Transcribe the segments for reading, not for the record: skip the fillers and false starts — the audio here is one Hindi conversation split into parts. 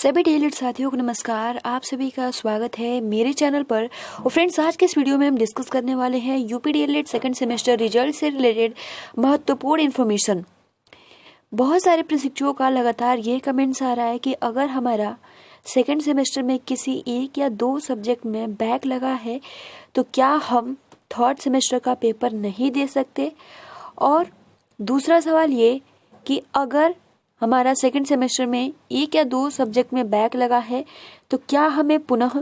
सभी डीएलएड साथियों को नमस्कार। आप सभी का स्वागत है मेरे चैनल पर। और फ्रेंड्स, आज के इस वीडियो में हम डिस्कस करने वाले हैं UP DElEd second semester result से रिलेटेड महत्वपूर्ण इन्फॉर्मेशन। बहुत सारे प्रशिक्षुओं का लगातार ये कमेंट्स आ रहा है कि अगर हमारा सेकंड सेमेस्टर में किसी एक या दो सब्जेक्ट में बैक लगा है तो क्या हम थर्ड सेमेस्टर का पेपर नहीं दे सकते। और दूसरा सवाल ये कि अगर हमारा सेकंड सेमेस्टर में एक या दो सब्जेक्ट में बैक लगा है तो क्या हमें पुनः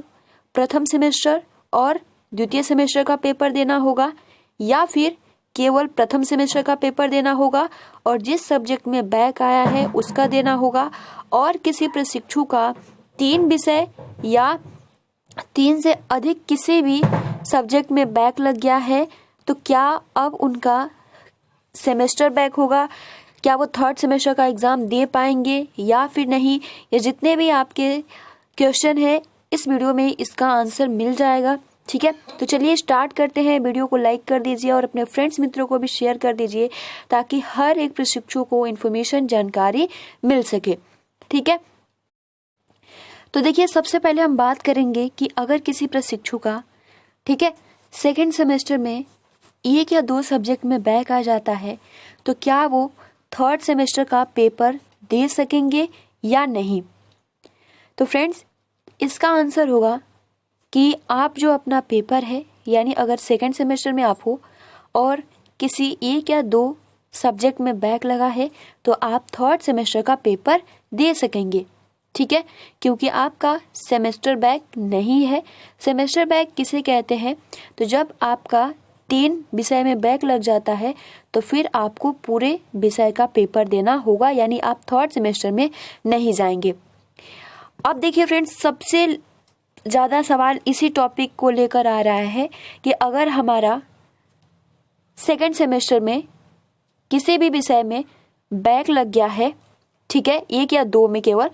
प्रथम सेमेस्टर और द्वितीय सेमेस्टर का पेपर देना होगा या फिर केवल प्रथम सेमेस्टर का पेपर देना होगा और जिस सब्जेक्ट में बैक आया है उसका देना होगा। और किसी प्रशिक्षु का 3 विषय या 3 से अधिक किसी भी सब्जेक्ट में बैक लग गया है तो क्या अब उनका सेमेस्टर बैक होगा, क्या वो थर्ड सेमेस्टर का एग्जाम दे पाएंगे या फिर नहीं। ये जितने भी आपके क्वेश्चन है इस वीडियो में इसका आंसर मिल जाएगा। ठीक है, तो चलिए स्टार्ट करते हैं। वीडियो को लाइक कर दीजिए और अपने फ्रेंड्स मित्रों को भी शेयर कर दीजिए ताकि हर एक प्रशिक्षु को इन्फॉर्मेशन जानकारी मिल सके। ठीक है, तो देखिए सबसे पहले हम बात करेंगे कि अगर किसी प्रशिक्षु का सेकेंड सेमेस्टर में एक या दो सब्जेक्ट में बैक आ जाता है तो क्या वो थर्ड सेमेस्टर का पेपर दे सकेंगे या नहीं। तो फ्रेंड्स, इसका आंसर होगा कि आप जो अपना पेपर है, यानी अगर सेकंड सेमेस्टर में आप हो और किसी एक या दो सब्जेक्ट में बैक लगा है तो आप थर्ड सेमेस्टर का पेपर दे सकेंगे। ठीक है, क्योंकि आपका सेमेस्टर बैक नहीं है। सेमेस्टर बैक किसे कहते हैं, तो जब आपका 3 विषय में बैक लग जाता है तो फिर आपको पूरे विषय का पेपर देना होगा, यानी आप थर्ड सेमेस्टर में नहीं जाएंगे। अब देखिए फ्रेंड्स, सबसे ज़्यादा सवाल इसी टॉपिक को लेकर आ रहा है कि अगर हमारा सेकंड सेमेस्टर में किसी भी विषय में बैक लग गया है, ठीक है, एक या दो में केवल,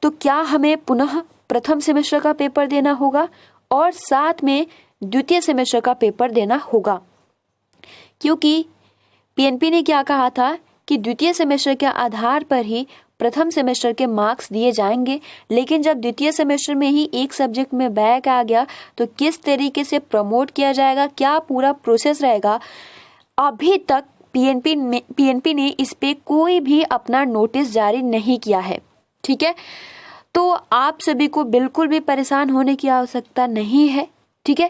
तो क्या हमें पुनः प्रथम सेमेस्टर का पेपर देना होगा और साथ में द्वितीय सेमेस्टर का पेपर देना होगा। क्योंकि पीएनपी ने क्या कहा था कि द्वितीय सेमेस्टर के आधार पर ही प्रथम सेमेस्टर के मार्क्स दिए जाएंगे, लेकिन जब द्वितीय सेमेस्टर में ही एक सब्जेक्ट में बैक आ गया तो किस तरीके से प्रमोट किया जाएगा, क्या पूरा प्रोसेस रहेगा, अभी तक पीएनपी ने इस पे कोई भी अपना नोटिस जारी नहीं किया है। ठीक है, तो आप सभी को बिल्कुल भी परेशान होने की आवश्यकता नहीं है। ठीक है,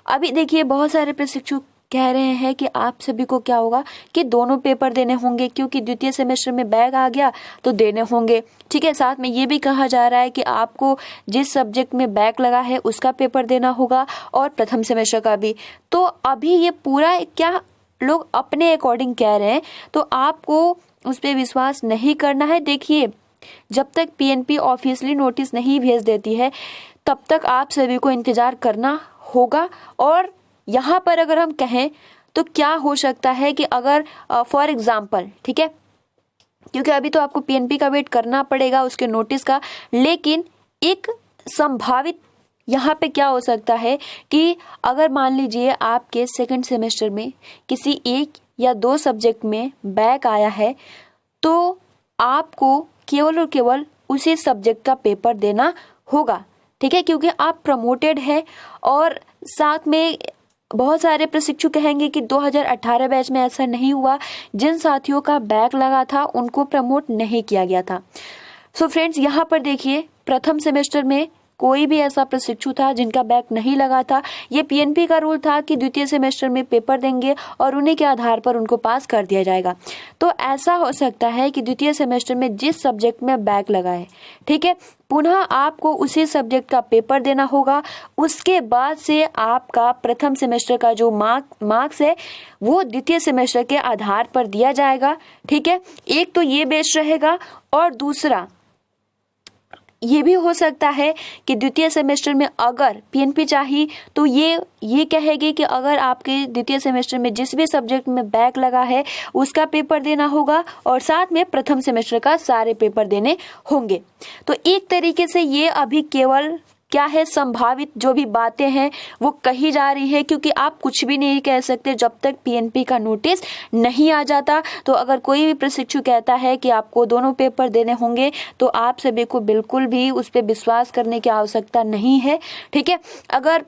अभी देखिए बहुत सारे प्रशिक्षु कह रहे हैं कि आप सभी को क्या होगा कि दोनों पेपर देने होंगे क्योंकि द्वितीय सेमेस्टर में बैक आ गया तो देने होंगे। ठीक है, साथ में ये भी कहा जा रहा है कि आपको जिस सब्जेक्ट में बैक लगा है उसका पेपर देना होगा और प्रथम सेमेस्टर का भी। तो अभी ये पूरा क्या लोग अपने अकॉर्डिंग कह रहे हैं, तो आपको उस पर विश्वास नहीं करना है। देखिए, जब तक पीएनपी ऑफिशियली नोटिस नहीं भेज देती है तब तक आप सभी को इंतजार करना होगा। और यहाँ पर अगर हम कहें तो क्या हो सकता है कि अगर फॉर एग्जाम्पल, ठीक है, क्योंकि अभी तो आपको पीएनपी का वेट करना पड़ेगा उसके नोटिस का, लेकिन एक संभावित यहाँ पे क्या हो सकता है कि अगर मान लीजिए आपके सेकंड सेमेस्टर में किसी एक या दो सब्जेक्ट में बैक आया है तो आपको केवल और केवल उसी सब्जेक्ट का पेपर देना होगा। ठीक है, क्योंकि आप प्रमोटेड है। और साथ में बहुत सारे प्रशिक्षु कहेंगे कि 2018 बैच में ऐसा नहीं हुआ, जिन साथियों का बैक लगा था उनको प्रमोट नहीं किया गया था। सो फ्रेंड्स, यहाँ पर देखिए प्रथम सेमेस्टर में कोई भी ऐसा प्रशिक्षु था जिनका बैक नहीं लगा था। ये पीएनपी का रूल था कि द्वितीय सेमेस्टर में पेपर देंगे और उन्हीं के आधार पर उनको पास कर दिया जाएगा। तो ऐसा हो सकता है कि द्वितीय सेमेस्टर में जिस सब्जेक्ट में बैक लगा है, ठीक है, पुनः आपको उसी सब्जेक्ट का पेपर देना होगा। उसके बाद से आपका प्रथम सेमेस्टर का जो मार्क्स है वो द्वितीय सेमेस्टर के आधार पर दिया जाएगा। ठीक है, एक तो ये बेस रहेगा और दूसरा ये भी हो सकता है कि द्वितीय सेमेस्टर में अगर पीएनपी चाहिए तो ये कहेगी कि अगर आपके द्वितीय सेमेस्टर में जिस भी सब्जेक्ट में बैक लगा है उसका पेपर देना होगा और साथ में प्रथम सेमेस्टर का सारे पेपर देने होंगे। तो एक तरीके से ये अभी केवल क्या है, संभावित जो भी बातें हैं वो कही जा रही है, क्योंकि आप कुछ भी नहीं कह सकते जब तक पीएनपी का नोटिस नहीं आ जाता। तो अगर कोई भी प्रशिक्षु कहता है कि आपको दोनों पेपर देने होंगे तो आप सभी को बिल्कुल भी उस पर विश्वास करने की आवश्यकता नहीं है। ठीक है, अगर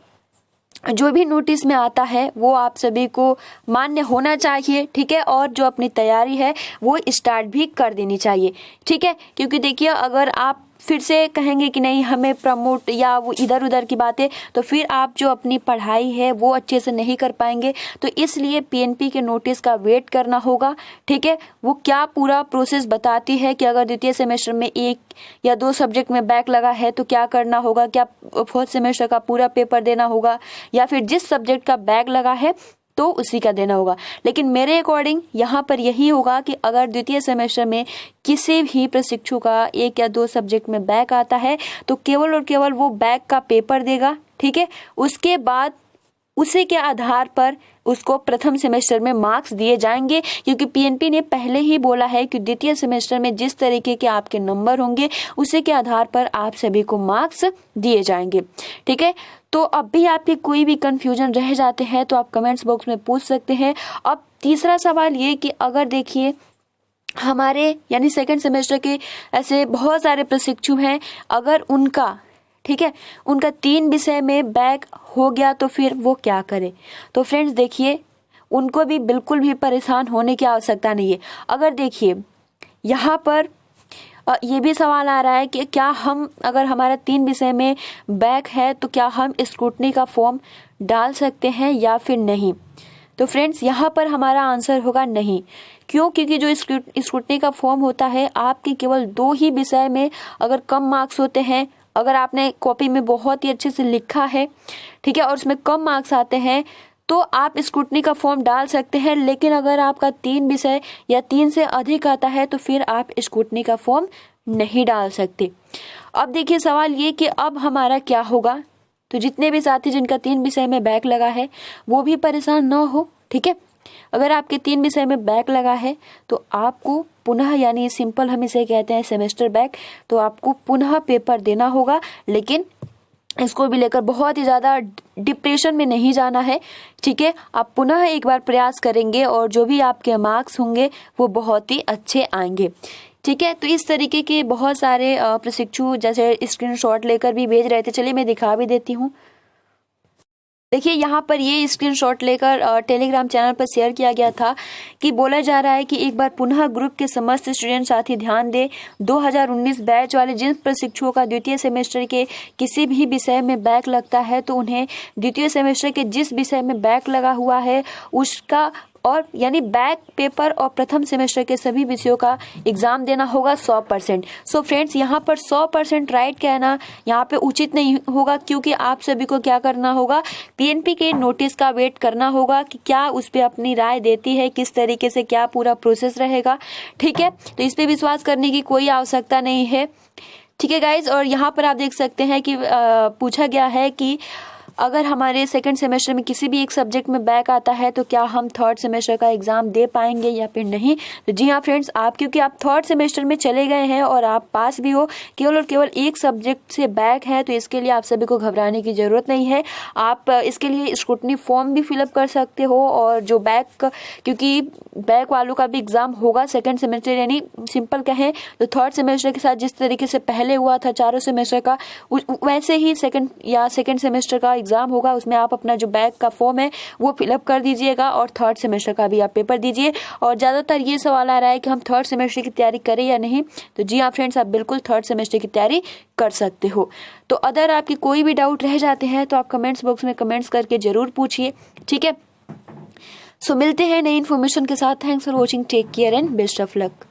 जो भी नोटिस में आता है वो आप सभी को मान्य होना चाहिए। ठीक है, और जो अपनी तैयारी है वो स्टार्ट भी कर देनी चाहिए। ठीक है, क्योंकि देखिए अगर आप फिर से कहेंगे कि नहीं हमें प्रमोट या वो इधर उधर की बातें, तो फिर आप जो अपनी पढ़ाई है वो अच्छे से नहीं कर पाएंगे। तो इसलिए पीएनपी के नोटिस का वेट करना होगा। ठीक है, वो क्या पूरा प्रोसेस बताती है कि अगर द्वितीय सेमेस्टर में 1 या 2 सब्जेक्ट में बैक लगा है तो क्या करना होगा, क्या फोर्थ सेमेस्टर का पूरा पेपर देना होगा, या फिर जिस सब्जेक्ट का बैक लगा है तो उसी का देना होगा। लेकिन मेरे अकॉर्डिंग यहाँ पर यही होगा कि अगर द्वितीय सेमेस्टर में किसी भी प्रशिक्षु का 1 या 2 सब्जेक्ट में बैक आता है तो केवल और केवल वो बैक का पेपर देगा। ठीक है, उसके बाद उसी के आधार पर उसको प्रथम सेमेस्टर में मार्क्स दिए जाएंगे, क्योंकि पीएनपी ने पहले ही बोला है कि द्वितीय सेमेस्टर में जिस तरीके के आपके नंबर होंगे उसी के आधार पर आप सभी को मार्क्स दिए जाएंगे। ठीक है, तो अब भी आपके कोई भी कंफ्यूजन रह जाते हैं तो आप कमेंट्स बॉक्स में पूछ सकते हैं। अब तीसरा सवाल ये कि अगर देखिए हमारे यानी सेकंड सेमेस्टर के ऐसे बहुत सारे प्रशिक्षु हैं, अगर उनका ठीक है उनका 3 विषय में बैक हो गया तो फिर वो क्या करे। तो फ्रेंड्स देखिए उनको भी बिल्कुल भी परेशान होने की आवश्यकता नहीं है। अगर देखिए यहाँ पर ये भी सवाल आ रहा है कि क्या हम अगर हमारा 3 विषय में बैक है तो क्या हम स्क्रूटनी का फॉर्म डाल सकते हैं या फिर नहीं। तो फ्रेंड्स यहाँ पर हमारा आंसर होगा नहीं। क्यों? क्योंकि जो स्क्रूटनी का फॉर्म होता है आपके केवल 2 ही विषय में अगर कम मार्क्स होते हैं, अगर आपने कॉपी में बहुत ही अच्छे से लिखा है ठीक है और उसमें कम मार्क्स आते हैं तो आप स्क्रूटनी का फॉर्म डाल सकते हैं। लेकिन अगर आपका 3 विषय या 3 से अधिक आता है तो फिर आप स्क्रूटनी का फॉर्म नहीं डाल सकते। अब देखिए सवाल ये कि अब हमारा क्या होगा। तो जितने भी साथी जिनका 3 विषय में बैक लगा है वो भी परेशान ना हो। ठीक है, अगर आपके 3 विषय में बैक लगा है तो आपको पुनः यानी सिंपल हम इसे कहते हैं सेमेस्टर बैक, तो आपको पुनः पेपर देना होगा। लेकिन इसको भी लेकर बहुत ही ज़्यादा डिप्रेशन में नहीं जाना है। ठीक है, आप पुनः एक बार प्रयास करेंगे और जो भी आपके मार्क्स होंगे वो बहुत ही अच्छे आएंगे। ठीक है, तो इस तरीके के बहुत सारे प्रशिक्षु जैसे स्क्रीनशॉट लेकर भी भेज रहे थे। चलिए मैं दिखा भी देती हूँ। देखिए यहाँ पर ये स्क्रीनशॉट लेकर टेलीग्राम चैनल पर शेयर किया गया था कि बोला जा रहा है कि एक बार पुनः ग्रुप के समस्त स्टूडेंट साथी ध्यान दें, 2019 बैच वाले जिन प्रशिक्षुओं का द्वितीय सेमेस्टर के किसी भी विषय में बैक लगता है तो उन्हें द्वितीय सेमेस्टर के जिस विषय में बैक लगा हुआ है उसका और यानी बैक पेपर और प्रथम सेमेस्टर के सभी विषयों का एग्जाम देना होगा 100%। सो फ्रेंड्स यहाँ पर 100% राइट कहना यहाँ पे उचित नहीं होगा, क्योंकि आप सभी को क्या करना होगा, पीएनपी के नोटिस का वेट करना होगा कि क्या उस पर अपनी राय देती है, किस तरीके से क्या पूरा प्रोसेस रहेगा। ठीक है, तो इस पर विश्वास करने की कोई आवश्यकता नहीं है। ठीक है गाइज, और यहाँ पर आप देख सकते हैं कि पूछा गया है कि अगर हमारे सेकंड सेमेस्टर में किसी भी एक सब्जेक्ट में बैक आता है तो क्या हम थर्ड सेमेस्टर का एग्जाम दे पाएंगे या फिर नहीं। तो जी हाँ फ्रेंड्स, आप क्योंकि आप थर्ड सेमेस्टर में चले गए हैं और आप पास भी हो, केवल और केवल एक सब्जेक्ट से बैक है, तो इसके लिए आप सभी को घबराने की जरूरत नहीं है। आप इसके लिए स्क्रूटनी फॉर्म भी फिलअप कर सकते हो और जो बैक, क्योंकि बैक वालों का भी एग्जाम होगा सेकेंड सेमेस्टर, यानी सिंपल कहें तो थर्ड सेमेस्टर के साथ जिस तरीके से पहले हुआ था चारों सेमेस्टर का, वैसे ही सेकेंड सेमेस्टर का एग्जाम होगा। उसमें आप अपना जो बैक का फॉर्म है वो फिलअप कर दीजिएगा और थर्ड सेमेस्टर का भी आप पेपर दीजिए। और ज्यादातर ये सवाल आ रहा है कि हम थर्ड सेमेस्टर की तैयारी करें या नहीं। तो जी हाँ फ्रेंड्स, आप बिल्कुल थर्ड सेमेस्टर की तैयारी कर सकते हो। तो अगर आपकी कोई भी डाउट रह जाते हैं तो आप कमेंट्स बॉक्स में कमेंट्स करके जरूर पूछिए। ठीक है, सो मिलते हैं नई इन्फॉर्मेशन के साथ। Thanks for watching, take care and best of luck.